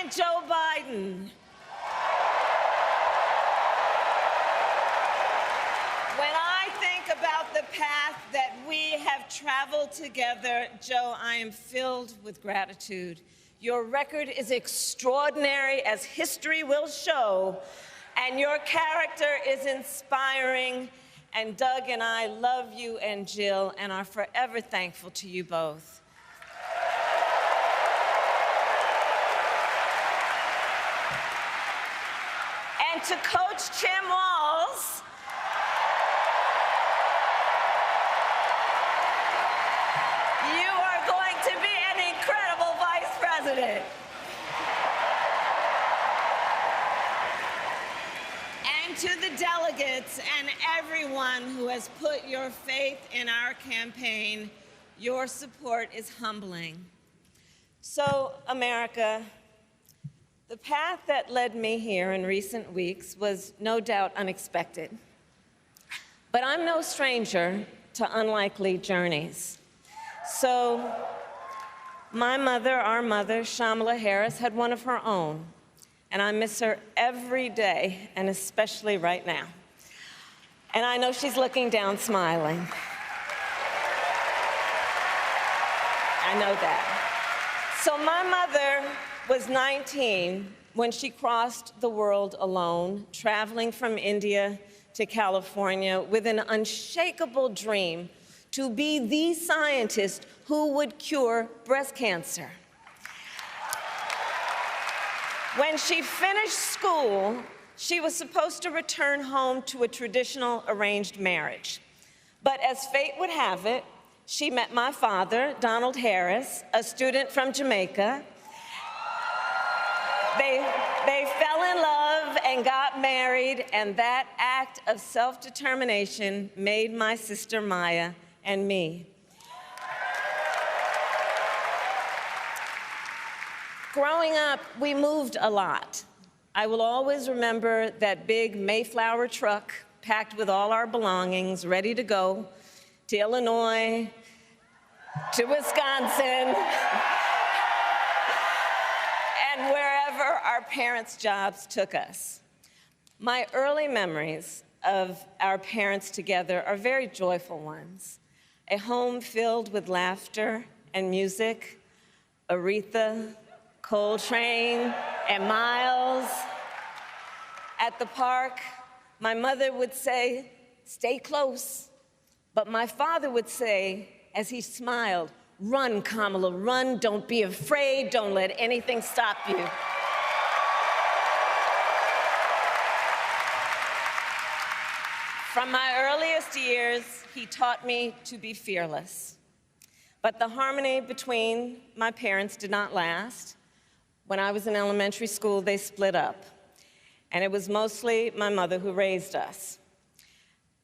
President Joe Biden. When I think about the path that we have traveled together, Joe, I am filled with gratitude. Your record is extraordinary, as history will show, and your character is inspiring. And Doug and I love you and Jill and are forever thankful to you both. And to Coach Tim Walz, you are going to be an incredible vice president. And to the delegates and everyone who has put your faith in our campaign, your support is humbling. So, America, the path that led me here in recent weeks was no doubt unexpected. But I'm no stranger to unlikely journeys. So, my mother, our mother, Shamala Harris, had one of her own. And I miss her every day, and especially right now. And I know she's looking down, smiling. I know that. So my mother was 19 when she crossed the world alone, traveling from India to California with an unshakable dream to be the scientist who would cure breast cancer. When she finished school, she was supposed to return home to a traditional arranged marriage. But as fate would have it, she met my father, Donald Harris, a student from Jamaica. They fell in love and got married, and that act of self-determination made my sister Maya and me. Growing up, we moved a lot. I will always remember that big Mayflower truck packed with all our belongings, ready to go to Illinois, to Wisconsin, and wherever our parents' jobs took us. My early memories of our parents together are very joyful ones. A home filled with laughter and music, Aretha, Coltrane, and Miles. At the park, my mother would say, "Stay close." But my father would say, as he smiled, "Run, Kamala, run. Don't be afraid. Don't let anything stop you." From my earliest years, he taught me to be fearless. But the harmony between my parents did not last. When I was in elementary school, they split up, and it was mostly my mother who raised us.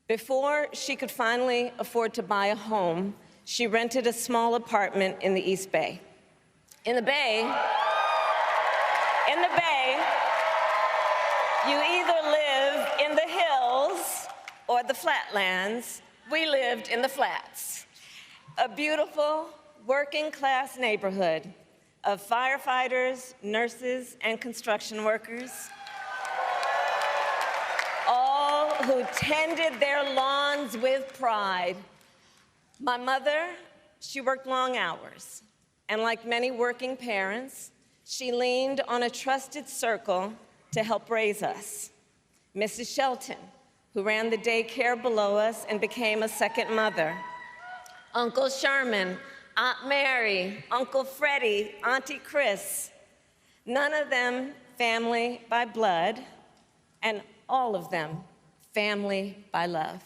Before she could finally afford to buy a home, she rented a small apartment in the East Bay. In the Bay, you either live in the hills or the flatlands. We lived in the flats. A beautiful, working-class neighborhood of firefighters, nurses, and construction workers, all who tended their lawns with pride. My mother, she worked long hours, and like many working parents, she leaned on a trusted circle to help raise us. Mrs. Shelton, who ran the daycare below us and became a second mother. Uncle Sherman, Aunt Mary, Uncle Freddie, Auntie Chris. None of them family by blood, and all of them family by love.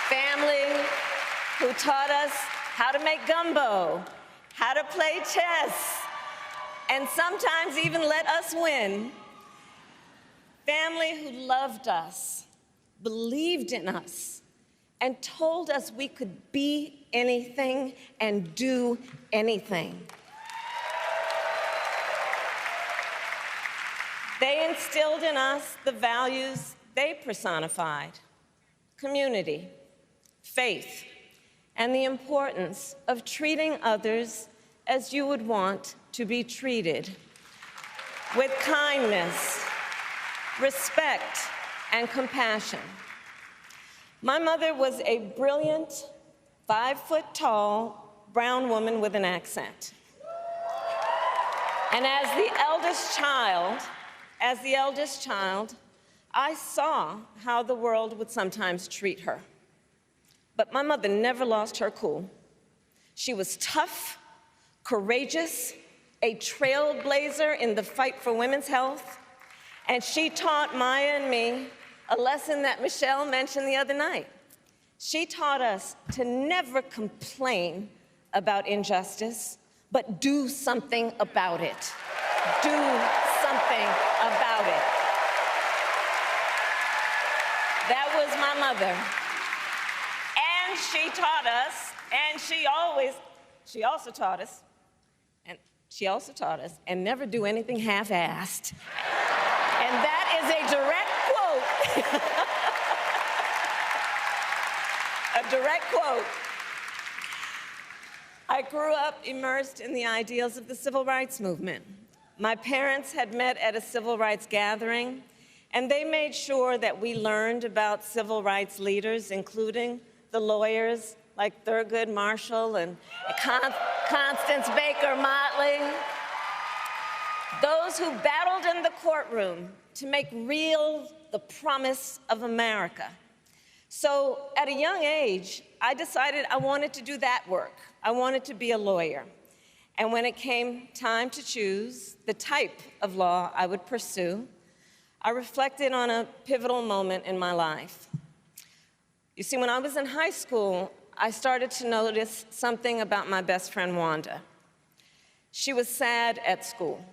Family who taught us how to make gumbo, how to play chess, and sometimes even let us win. Family who loved us, believed in us, and told us we could be anything and do anything. They instilled in us the values they personified: community, faith, and the importance of treating others as you would want to be treated, with kindness, respect, and compassion. My mother was a brilliant, 5-foot-tall brown woman with an accent. And as the eldest child, I saw how the world would sometimes treat her. But my mother never lost her cool. She was tough, courageous, a trailblazer in the fight for women's health, and she taught Maya and me a lesson that Michelle mentioned the other night. She taught us to never complain about injustice, but do something about it. Do something about it. That was my mother. And she taught us, and she also taught us, and never do anything half-assed. And that is a direct quote. A direct quote. I grew up immersed in the ideals of the civil rights movement. My parents had met at a civil rights gathering, and they made sure that we learned about civil rights leaders, including the lawyers like Thurgood Marshall and Constance Baker Motley, those who battled in the courtroom to make real the promise of America. So at a young age, I decided I wanted to do that work. I wanted to be a lawyer. And when it came time to choose the type of law I would pursue, I reflected on a pivotal moment in my life. You see, when I was in high school, I started to notice something about my best friend, Wanda. She was sad at school,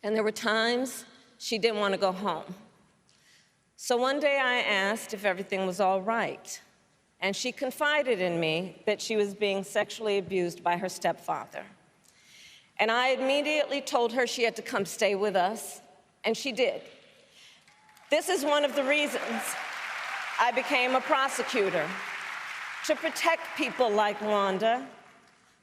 and there were times she didn't want to go home. So one day I asked if everything was all right, and she confided in me that she was being sexually abused by her stepfather. And I immediately told her she had to come stay with us, and she did. This is one of the reasons I became a prosecutor, to protect people like Wanda,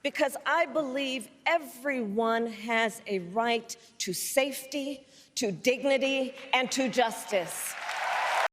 because I believe everyone has a right to safety, to dignity, and to justice.